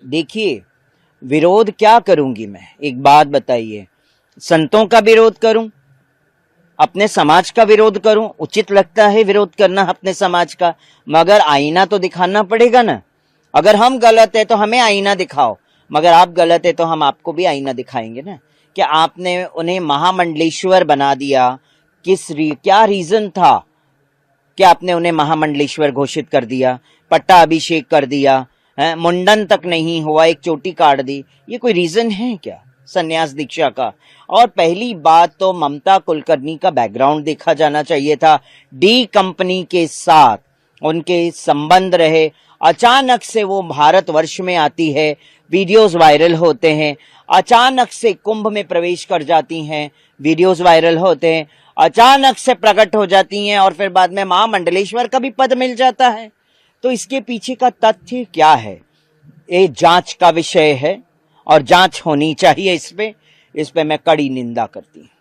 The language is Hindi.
देखिए, विरोध क्या करूंगी मैं, एक बात बताइए। संतों का विरोध करूं, अपने समाज का विरोध करूं? उचित लगता है विरोध करना अपने समाज का, मगर आईना तो दिखाना पड़ेगा ना। अगर हम गलत है तो हमें आईना दिखाओ, मगर आप गलत है तो हम आपको भी आईना दिखाएंगे ना। कि आपने उन्हें महामंडलेश्वर बना दिया, क्या रीजन था कि आपने उन्हें महामंडलेश्वर घोषित कर दिया, पट्टाभिषेक कर दिया, मुंडन तक नहीं हुआ, एक चोटी काट दी? ये कोई रीजन है क्या संन्यास दीक्षा का? और पहली बात तो ममता कुलकर्णी का बैकग्राउंड देखा जाना चाहिए था। डी कंपनी के साथ उनके संबंध रहे, अचानक से वो भारतवर्ष में आती है, वीडियोस वायरल होते हैं, अचानक से कुंभ में प्रवेश कर जाती हैं, वीडियोस वायरल होते हैं, अचानक से प्रकट हो जाती हैं और फिर बाद में महामंडलेश्वर का भी पद मिल जाता है। तो इसके पीछे का तथ्य क्या है? ये जांच का विषय है और जांच होनी चाहिए। इस पे मैं कड़ी निंदा करती हूं।